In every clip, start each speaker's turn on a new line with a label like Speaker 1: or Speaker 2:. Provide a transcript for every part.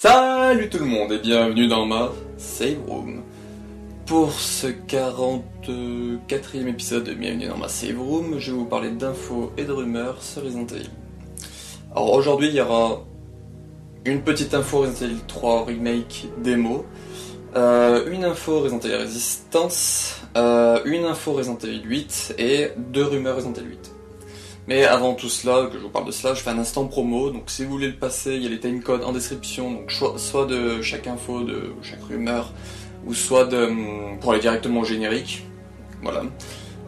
Speaker 1: Salut tout le monde et bienvenue dans ma Save Room. Pour ce 44e épisode de Bienvenue dans ma Save Room, je vais vous parler d'infos et de rumeurs sur Resident Evil. Alors aujourd'hui il y aura une petite info Resident Evil 3 Remake démo, une info Resident Evil Resistance, une info Resident Evil 8 et deux rumeurs Resident Evil 8. Mais avant tout cela, que je vous parle de cela, je fais un instant promo, donc si vous voulez le passer, il y a les timecodes en description, donc soit de chaque info, de chaque rumeur, ou soit pour aller directement au générique, voilà.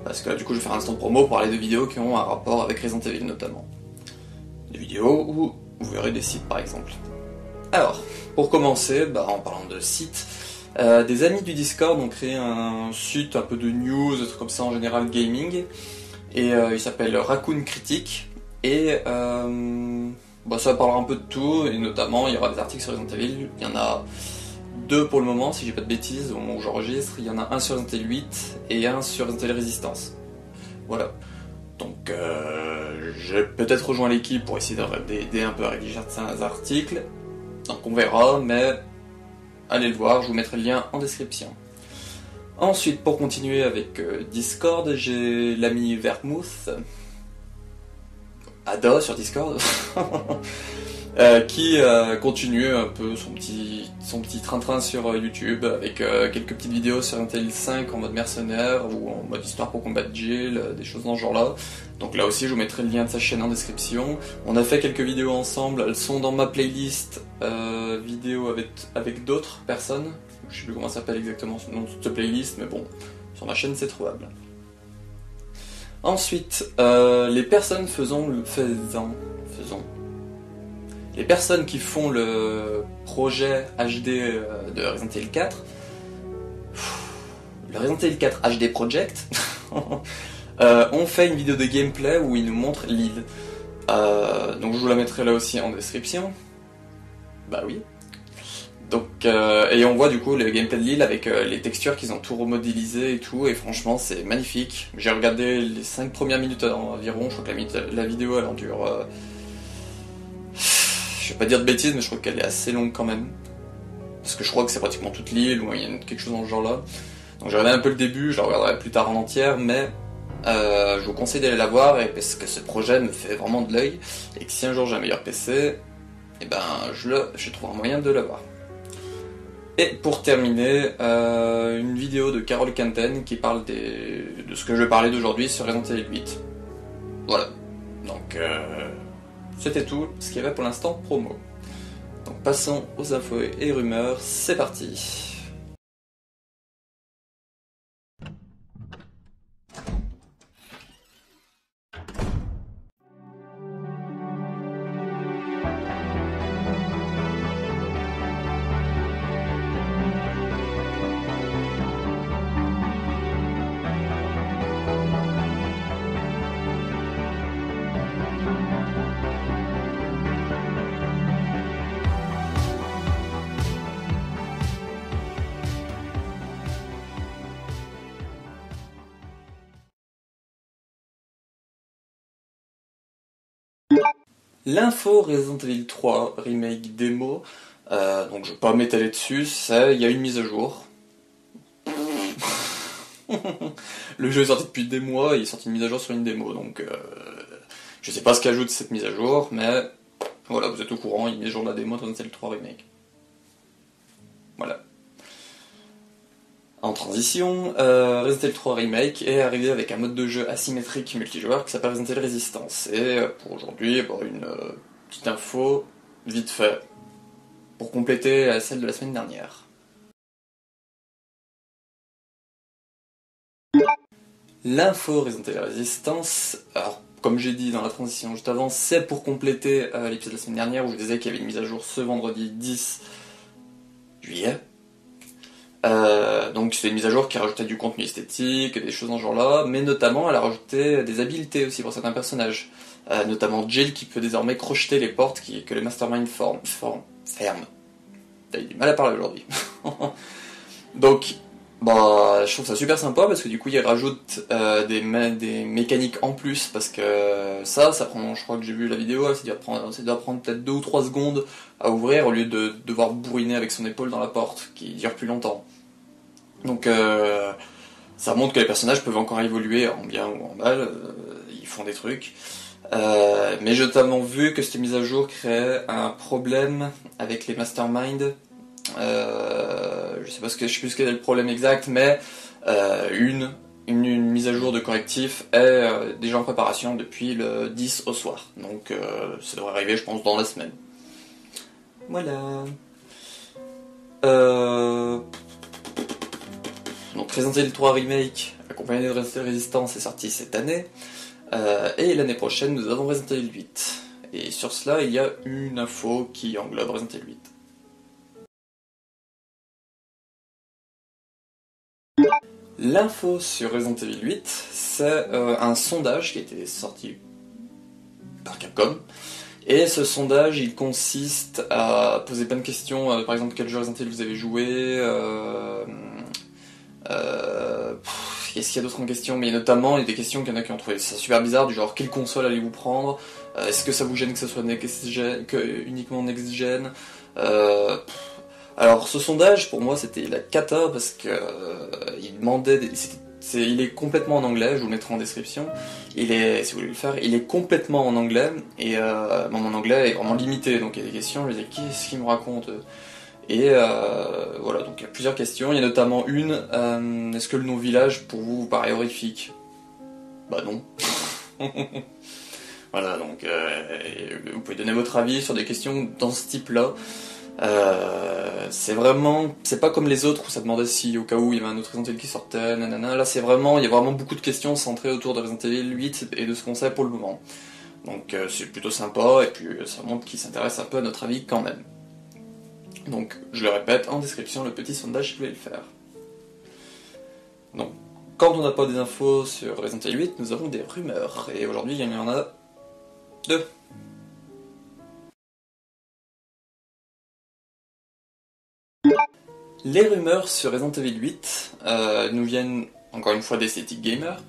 Speaker 1: Parce que là, du coup je vais faire un instant promo pour parler de vidéos qui ont un rapport avec Resident Evil notamment. Des vidéos où vous verrez des sites par exemple. Alors, pour commencer, en parlant de sites, des amis du Discord ont créé un site un peu de news, des trucs comme ça en général gaming, et il s'appelle Raccoon Critique, et ça parlera un peu de tout, et notamment il y aura des articles sur Resident Evil. Il y en a deux pour le moment, si j'ai pas de bêtises, au moment où j'enregistre. Il y en a un sur Resident Evil 8 et un sur Resident Evil Resistance. Voilà. Donc j'ai peut-être rejoint l'équipe pour essayer d'aider un peu à rédiger certains articles. Donc on verra, mais allez le voir, je vous mettrai le lien en description. Ensuite, pour continuer avec Discord, j'ai l'ami Vermouth, Ada sur Discord, qui continue un peu son petit train-train sur YouTube avec quelques petites vidéos sur Resident Evil 5 en mode mercenaire ou en mode histoire pour combattre Jill, des choses dans ce genre-là. Donc là aussi, je vous mettrai le lien de sa chaîne en description. On a fait quelques vidéos ensemble, elles sont dans ma playlist vidéo avec d'autres personnes. Je sais plus comment ça s'appelle exactement ce nom de cette playlist, mais bon, sur ma chaîne c'est trouvable. Ensuite, les personnes les personnes qui font le projet HD de Resident Evil 4, le Resident Evil 4 HD Project, ont fait une vidéo de gameplay où ils nous montrent l'île. Donc je vous la mettrai là aussi en description. Bah oui. Donc, et on voit du coup le gameplay de l'île avec les textures qu'ils ont tout remodélisé et tout, et franchement c'est magnifique. J'ai regardé les 5 premières minutes environ, je crois que la vidéo elle en dure... je vais pas dire de bêtises, mais je crois qu'elle est assez longue quand même. Parce que je crois que c'est pratiquement toute l'île, ou il y a quelque chose dans ce genre là. Donc j'ai regardé un peu le début, je la regarderai plus tard en entière, mais je vous conseille d'aller la voir, parce que ce projet me fait vraiment de l'œil, et que si un jour j'ai un meilleur PC, et je trouve un moyen de l'avoir. Et pour terminer, une vidéo de Carole Canten qui parle de ce que je vais parler d'aujourd'hui sur Resident Evil 8. Voilà. Donc c'était tout ce qu'il y avait pour l'instant promo. Donc passons aux infos et rumeurs, c'est parti. L'info Resident Evil 3 Remake démo, donc je vais pas m'étaler dessus, il y a une mise à jour. Le jeu est sorti depuis des mois, il est sorti une mise à jour sur une démo, donc je sais pas ce qu'ajoute cette mise à jour, mais voilà, vous êtes au courant, il y a une mise à jour de la démo de Resident Evil 3 Remake. Voilà. En transition, Resident Evil 3 Remake est arrivé avec un mode de jeu asymétrique multijoueur qui s'appelle Resident Evil Resistance. Et pour aujourd'hui, une petite info vite fait pour compléter celle de la semaine dernière. L'info Resident Evil Resistance, alors comme j'ai dit dans la transition juste avant, c'est pour compléter l'épisode de la semaine dernière où je disais qu'il y avait une mise à jour ce vendredi 10 juillet. Donc c'est une mise à jour qui rajoutait du contenu esthétique, des choses dans ce genre-là, mais notamment elle a rajouté des habiletés aussi pour certains personnages, notamment Jill qui peut désormais crocheter les portes que le Mastermind ferme. T'as eu du mal à parler aujourd'hui. Donc Bah, je trouve ça super sympa parce que du coup ils rajoutent des mécaniques en plus parce que ça prend, je crois que j'ai vu la vidéo, ça doit prendre peut-être 2 ou 3 secondes à ouvrir au lieu de devoir bourriner avec son épaule dans la porte qui dure plus longtemps. Donc ça montre que les personnages peuvent encore évoluer en bien ou en mal, ils font des trucs. Mais j'ai notamment vu que cette mise à jour créait un problème avec les masterminds. Je sais plus quel est le problème exact, mais une mise à jour de correctif est déjà en préparation depuis le 10 au soir. Donc ça devrait arriver, je pense, dans la semaine. Voilà. Donc Resident Evil 3 Remake, accompagné de Resident Evil Resistance, est sorti cette année. Et l'année prochaine, nous avons Resident Evil 8. Et sur cela, il y a une info qui englobe Resident Evil 8. L'info sur Resident Evil 8, c'est un sondage qui a été sorti par Capcom. Et ce sondage, il consiste à poser plein de questions, par exemple quel jeu Resident Evil vous avez joué, qu'est-ce qu'il y a d'autres en question, mais notamment il y a des questions qu'il y en a qui ont trouvé ça super bizarre, du genre quelle console allez-vous prendre, est-ce que ça vous gêne que ce soit uniquement next-gen. Alors ce sondage pour moi c'était la cata parce que il demandait il est complètement en anglais, je vous le mettrai en description. Si vous voulez le faire, il est complètement en anglais et mon anglais est vraiment limité, donc il y a des questions, je me disais qu'est-ce qu'il me raconte. Et voilà, donc il y a plusieurs questions, il y a notamment une, est-ce que le nom village pour vous paraît horrifique? Bah non. Voilà, donc vous pouvez donner votre avis sur des questions dans ce type-là. C'est pas comme les autres où ça demandait si au cas où il y avait un autre Resident Evil qui sortait, nanana. Là il y a vraiment beaucoup de questions centrées autour de Resident Evil 8 et de ce qu'on sait pour le moment. Donc c'est plutôt sympa et puis ça montre qu'il s'intéresse un peu à notre avis quand même. Donc je le répète, en description le petit sondage si vous voulez le faire. Donc quand on n'a pas des infos sur Resident Evil 8, nous avons des rumeurs et aujourd'hui il y en a 2. Les rumeurs sur Resident Evil 8 nous viennent encore une fois d'Aesthetic Gamer.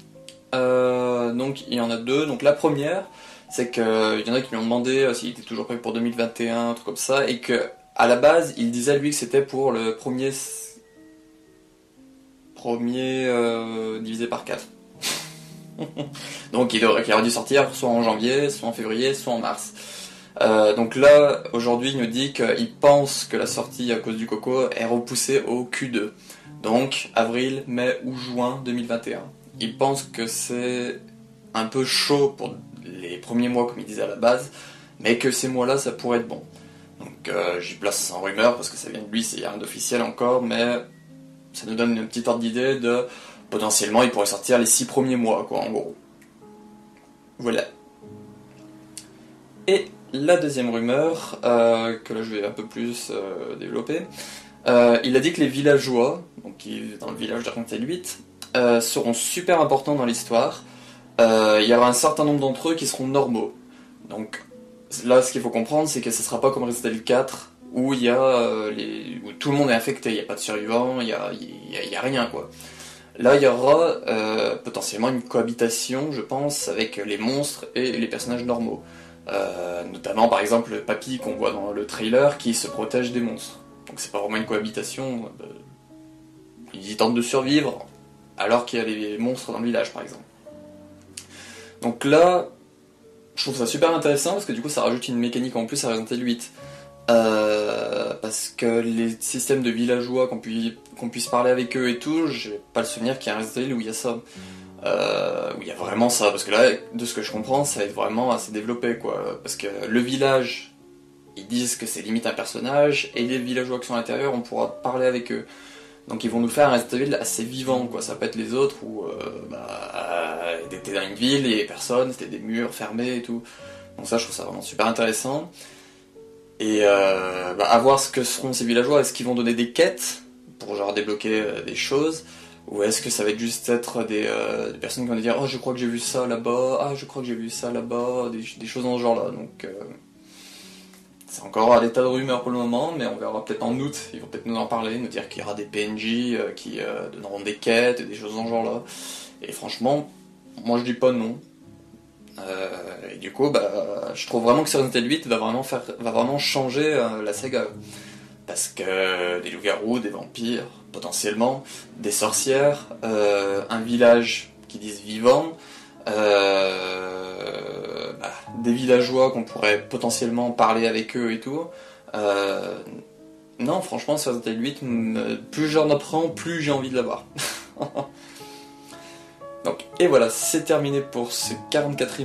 Speaker 1: Donc il y en a 2. Donc la première, c'est qu'il y en a qui lui ont demandé s'il était toujours prêt pour 2021, un truc comme ça, et que à la base il disait lui que c'était pour le premier divisé par 4. Donc il aurait dû sortir soit en janvier, soit en février, soit en mars. Donc là, aujourd'hui, il nous dit qu'il pense que la sortie à cause du Coco est repoussée au Q2. Donc avril, mai ou juin 2021. Il pense que c'est un peu chaud pour les premiers mois comme il disait à la base, mais que ces mois-là, ça pourrait être bon. Donc j'y place ça en rumeur parce que ça vient de lui, il n'y a rien d'officiel encore, mais ça nous donne une petite ordre d'idée de potentiellement il pourrait sortir les 6 premiers mois, quoi, en gros. Voilà. Et la deuxième rumeur, que là je vais un peu plus développer, il a dit que les villageois, donc qui vivent dans le village de Resident Evil 8, seront super importants dans l'histoire. Il y aura un certain nombre d'entre eux qui seront normaux. Donc là, ce qu'il faut comprendre, c'est que ce sera pas comme Resident Evil 4, où il y a où tout le monde est infecté, il n'y a pas de survivants, il y a rien, quoi. Là, il y aura potentiellement une cohabitation, je pense, avec les monstres et les personnages normaux. Notamment par exemple le papy qu'on voit dans le trailer qui se protège des monstres. Donc c'est pas vraiment une cohabitation, il tente de survivre alors qu'il y a des monstres dans le village par exemple. Donc là, je trouve ça super intéressant parce que du coup ça rajoute une mécanique en plus à Resident Evil 8. Parce que les systèmes de villageois, qu'on puisse parler avec eux et tout, j'ai pas le souvenir qu'il y a un Resident Evil où il y a ça. Où il y a vraiment ça, parce que là, de ce que je comprends, ça va être vraiment assez développé, quoi. Parce que le village, ils disent que c'est limite un personnage, et les villageois qui sont à l'intérieur, on pourra parler avec eux. Donc ils vont nous faire un Resident Evil assez vivant, quoi. Ça peut être les autres où, t'étais dans une ville, et personne, c'était des murs fermés et tout. Donc ça, je trouve ça vraiment super intéressant. Et à voir ce que seront ces villageois, est-ce qu'ils vont donner des quêtes pour genre débloquer des choses, ou est-ce que ça va juste être des personnes qui vont dire oh je crois que j'ai vu ça là-bas, ah je crois que j'ai vu ça là-bas, des choses dans ce genre-là. Donc C'est encore à l'état de rumeur pour le moment, mais on verra peut-être en août, ils vont peut-être nous en parler, nous dire qu'il y aura des PNJ qui donneront des quêtes, des choses dans ce genre-là. Et franchement, moi je dis pas non. Et du coup, je trouve vraiment que Resident Evil 8 va vraiment changer la saga. Parce que des loups-garous, des vampires, potentiellement, des sorcières, un village qui disent vivant, des villageois qu'on pourrait potentiellement parler avec eux et tout. Non, franchement, sur Resident Evil 8, plus j'en apprends, plus j'ai envie de l'avoir. Donc, et voilà, c'est terminé pour ce 44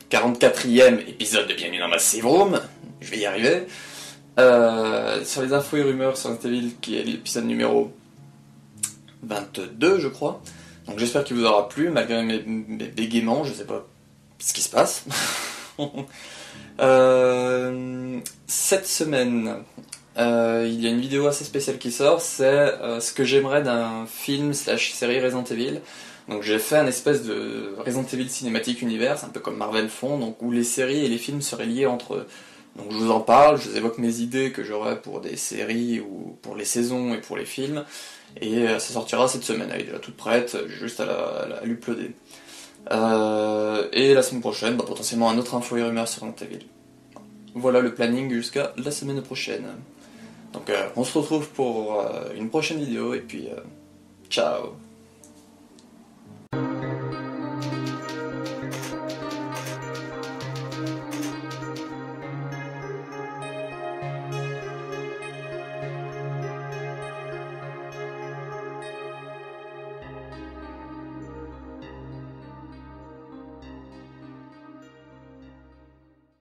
Speaker 1: 44e épisode de Bienvenue dans ma Save Room. Je vais y arriver. Sur les infos et rumeurs sur Resident Evil, qui est l'épisode numéro 22, je crois. Donc j'espère qu'il vous aura plu, malgré mes bégaiements, je sais pas ce qui se passe. Cette semaine, il y a une vidéo assez spéciale qui sort, c'est ce que j'aimerais d'un film / série Resident Evil. Donc j'ai fait un espèce de Resident Evil Cinematic Universe, un peu comme Marvel font, donc où les séries et les films seraient liés entre eux. Donc je vous en parle, je vous évoque mes idées que j'aurais pour des séries ou pour les saisons et pour les films, et ça sortira cette semaine, elle est déjà toute prête, juste à l'uploader. Et la semaine prochaine, potentiellement un autre info et rumeur sur Resident Evil. Voilà le planning jusqu'à la semaine prochaine. Donc on se retrouve pour une prochaine vidéo, et puis ciao.